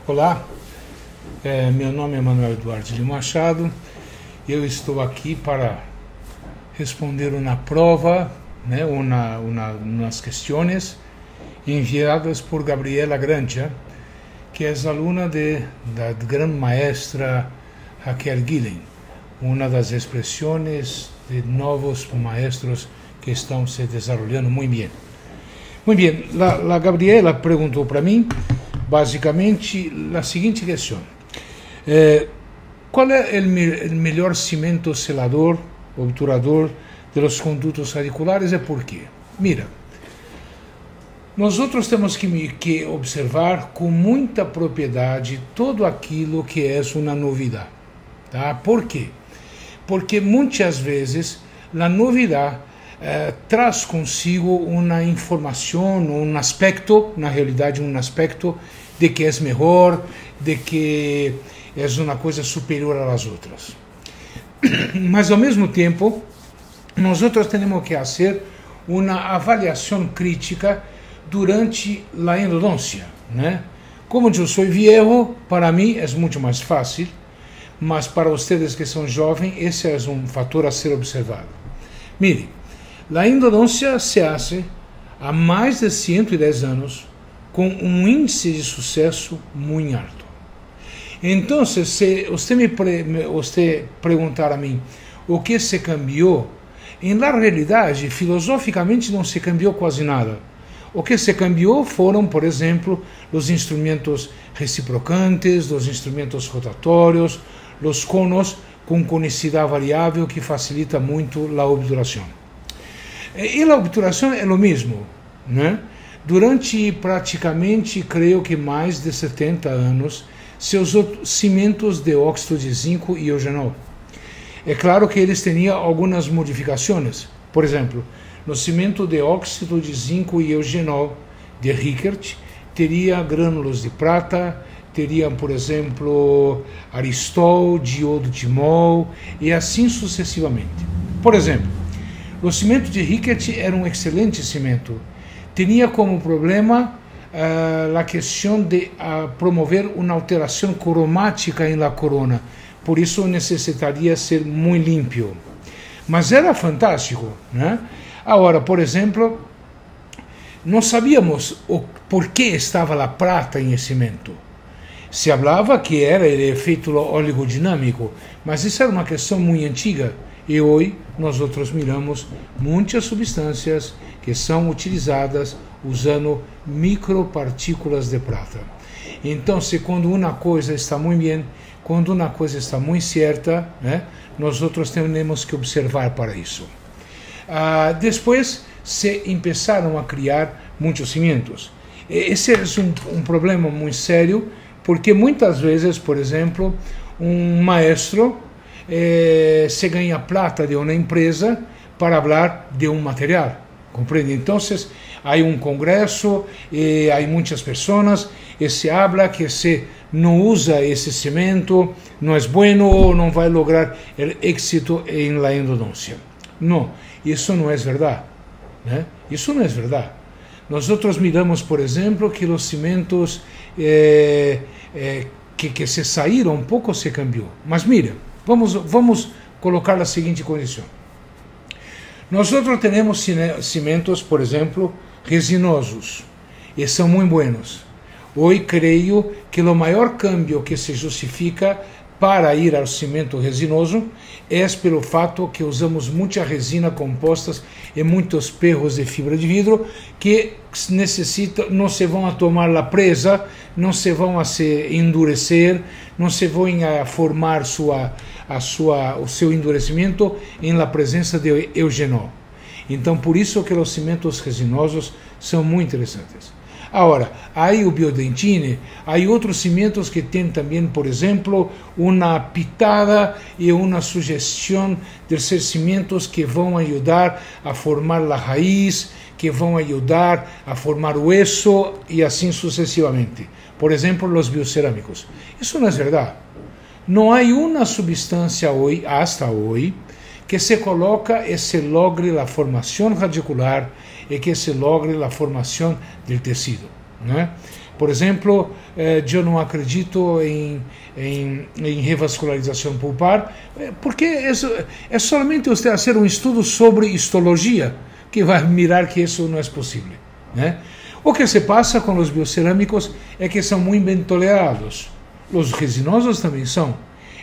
Olá, meu nome é Manuel Eduardo de Machado. Eu estou aqui para responder uma prova, umas questões enviadas por Gabriela Grancia, que é aluna da grande maestra Raquel Gillen, uma das expressões de novos maestros que estão se desenvolvendo muito bem. Muito bem, a Gabriela perguntou para mim, basicamente, a seguinte questão. Qual é o melhor cimento selador, obturador de los condutos radiculares e por quê? Mira, nós temos que observar com muita propriedade tudo aquilo que é uma novidade. Tá? Por quê? Porque muitas vezes a novidade traz consigo uma informação, um aspecto, na realidade um aspecto de que é melhor, de que é uma coisa superior às outras. Mas ao mesmo tempo, nós temos que fazer uma avaliação crítica durante a endodôncia, né? Como eu sou viejo, para mim é muito mais fácil, mas para vocês que são jovens, esse é um fator a ser observado. Mire, a endodôncia se faz há mais de 110 anos com um índice de sucesso muito alto. Então, se você perguntar a mim o que se cambiou, na realidade, filosoficamente não se cambiou quase nada. O que se cambiou foram, por exemplo, os instrumentos reciprocantes, os instrumentos rotatórios, os conos com conicidade variável que facilita muito a obturação. E a obturação é o mesmo, né? Durante praticamente, creio que mais de 70 anos, se usou cimentos de óxido de zinco e eugenol. É claro que eles tinham algumas modificações. Por exemplo, no cimento de óxido de zinco e eugenol de Rickert, teria grânulos de prata, teriam, por exemplo, aristol, diodo de mol e assim sucessivamente. Por exemplo, o cimento de Rickert era um excelente cimento. Tinha como problema a questão de promover uma alteração cromática na corona. Por isso necessitaria ser muito limpo. Mas era fantástico, né? Agora, por exemplo, não sabíamos por que estava a prata em cimento. Se falava que era o efeito oligodinâmico, mas isso era uma questão muito antiga. E hoje nós miramos muitas substâncias que são utilizadas usando micropartículas de prata. Então, se quando uma coisa está muito bem, quando uma coisa está muito certa, né, nós temos que observar para isso. Depois se começaram a criar muitos cimentos. Esse é um problema muito sério, porque muitas vezes, por exemplo, um maestro se ganha plata de uma empresa para falar de um material. Compreende? Então, há um congresso, há muitas pessoas, e se habla que se não usa esse cimento, não é bueno ou não vai lograr o êxito em la endodôncia. Não, isso não é verdade, né? Isso não é verdade. Nós miramos, por exemplo, que os cimentos que se saíram um pouco se cambiou. Mas mira, vamos colocar a seguinte condição. Nós temos cimentos, por exemplo, resinosos, e são muito buenos. Hoje creio que o maior cambio que se justifica para ir ao cimento resinoso é pelo fato que usamos muita resina compostas e muitos perros de fibra de vidro que não se vão a tomar a presa, não se vão a se endurecer, não se vão a formar o seu endurecimento em la presença de eugenol. Então, por isso que os cimentos resinosos são muito interessantes. Agora, há o biodentine, há outros cimentos que têm também, por exemplo, uma pitada e uma sugestão de ser cimentos que vão ajudar a formar a raiz, que vão ajudar a formar o osso e assim sucessivamente. Por exemplo, os biocerâmicos. Isso não é verdade. Não há uma substância hoje, hasta hoje, que se coloca e se logre a formação radicular e que se logre a formação do tecido, né? Por exemplo, eu não acredito em revascularização pulpar, porque é somente você fazer um estudo sobre histologia que vai mirar que isso não é possível, né? O que se passa com os biocerâmicos é que são muito bem tolerados. Os resinosos também são.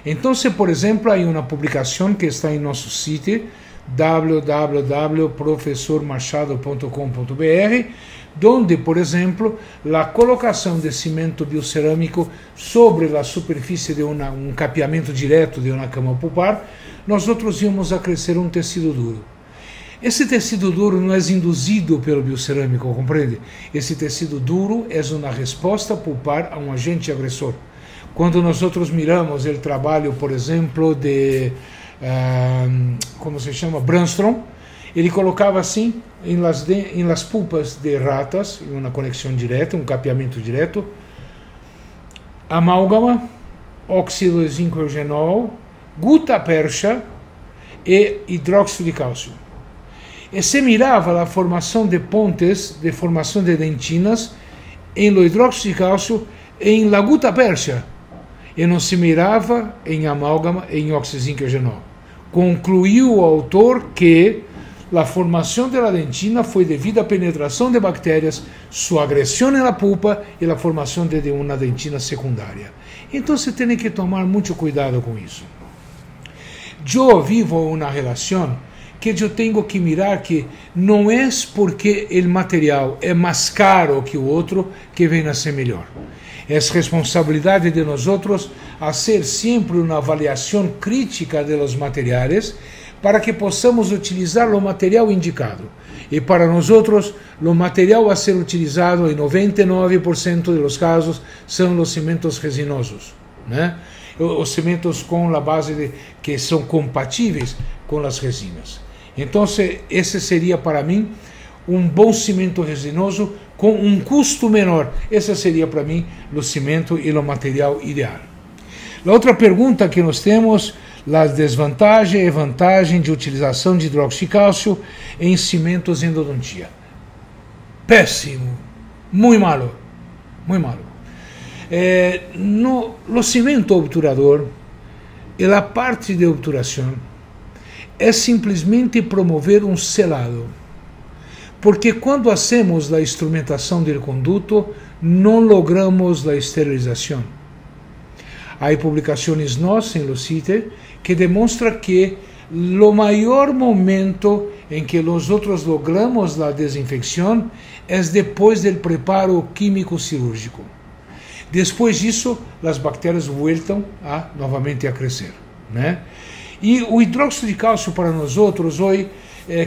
Então, por exemplo, há uma publicação que está em nosso site www.professormachado.com.br, donde, por exemplo, a colocação de cimento biocerâmico sobre a superfície de um capeamento direto de uma cama pulpar, nós íamos a crescer um tecido duro. Esse tecido duro não é induzido pelo biocerâmico, compreende? Esse tecido duro é uma resposta pulpar a um agente agressor. Quando nós miramos o trabalho, por exemplo, de como se chama, Brandstrom, ele colocava assim em las pulpas de ratas, em uma conexão direta, um capeamento direto, amálgama, óxido de zinco eugenol, gutapercha e hidróxido de cálcio. E se mirava a formação de pontes, de formação de dentinas, em lo hidróxido de cálcio e em la gutapercha, e não se mirava em amálgama e em óxido de zinco eugenol. Concluiu o autor que a formação da dentina foi devido à penetração de bactérias, sua agressão na pulpa e a formação de uma dentina secundária. Então você tem que tomar muito cuidado com isso. Eu vivo uma relação que eu tenho que mirar que não é porque o material é mais caro que o outro que vem a ser melhor. É responsabilidade de nós fazer sempre uma avaliação crítica de los materiais para que possamos utilizar o material indicado. E para nós, o material a ser utilizado em 99% dos casos são os cimentos resinosos, né? Os cimentos com a base que são compatíveis com as resinas. Então, esse seria para mim um bom cimento resinoso com um custo menor. Esse seria para mim o cimento e o material ideal. A outra pergunta que nós temos, as desvantagens e vantagens de utilização de hidróxido de cálcio em cimentos de endodontia. Péssimo, muito malo, muito malo. No cimento obturador, e a parte de obturação é simplesmente promover um selado, porque quando hacemos a instrumentação do conduto, não logramos a esterilização. Há publicações nossas em los site que demonstram que o maior momento em que nós logramos a desinfecção é depois do preparo químico cirúrgico. Depois disso, as bactérias voltam novamente a crescer, né? E o hidróxido de cálcio para nós hoje,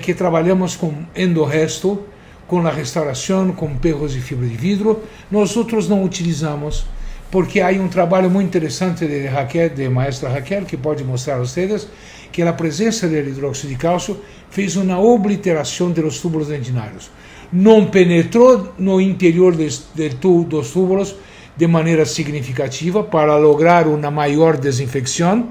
que trabalhamos com endorresto, com a restauração, com perros de fibra de vidro, nós não utilizamos, porque há um trabalho muito interessante de Raquel, de maestra Raquel, que pode mostrar a vocês, que a presença do hidróxido de cálcio fez uma obliteração dos túbulos dentinários. Não penetrou no interior dos túbulos de maneira significativa para lograr uma maior desinfecção.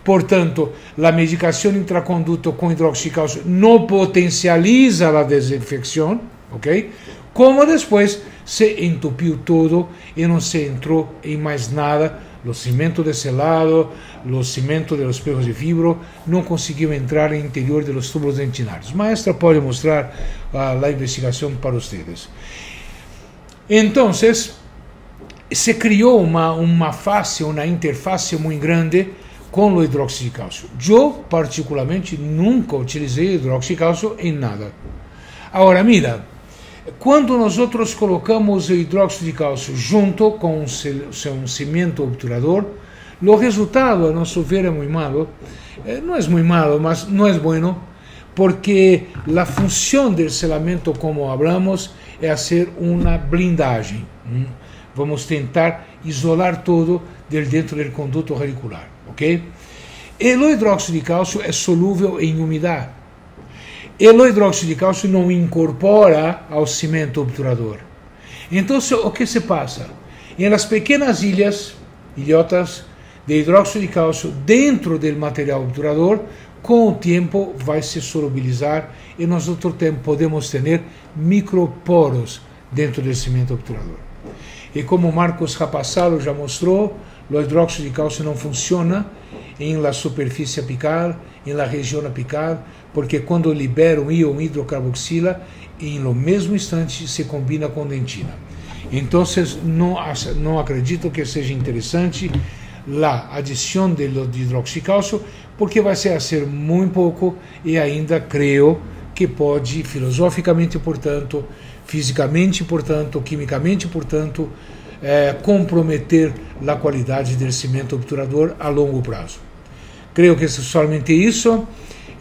Portanto, a medicação intraconduto com hidróxido de cálcio não potencializa a desinfecção, ok? Como depois se entupiu todo e não se entrou em mais nada, o cimento de selado, o cimento de los perros de fibro, não conseguiu entrar no interior dos túbulos dentinários. Maestra pode mostrar a investigação para vocês. Então, se criou uma face, uma interface muito grande com o hidróxido de cálcio. Eu, particularmente, nunca utilizei hidróxido de cálcio em nada. Agora, mira, quando nós colocamos o hidróxido de cálcio junto com um cimento obturador, o resultado, a nosso ver, é muito malo. Não é muito malo, mas não é bueno, porque a função do selamento, como hablamos, é ser uma blindagem. Vamos tentar isolar todo dentro do conduto radicular, ok? E o hidróxido de cálcio é solúvel em umidade. E o hidróxido de cálcio não incorpora ao cimento obturador. Então, o que se passa? Em las pequenas ilhotas de hidróxido de cálcio dentro do material obturador, com o tempo vai se solubilizar e nós podemos ter microporos dentro do cimento obturador. E como Marcos Rapassalo já mostrou, o hidróxido de cálcio não funciona em la superfície apical, em la região apical, porque quando libera um íon hidrocarboxila, em no mesmo instante se combina com dentina. Então, não acredito que seja interessante a adição de hidróxido de cálcio, porque vai ser muito pouco e ainda creio que pode, filosoficamente, portanto, fisicamente, portanto, quimicamente, portanto, comprometer a qualidade do cimento obturador a longo prazo. Creio que é somente isso.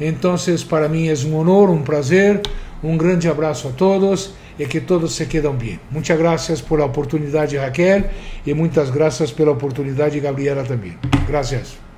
Então, para mim é um honor, um prazer, um grande abraço a todos e que todos se quedem bem. Muitas graças por a oportunidade, Raquel, e muitas graças pela oportunidade, Gabriela, também. Graças.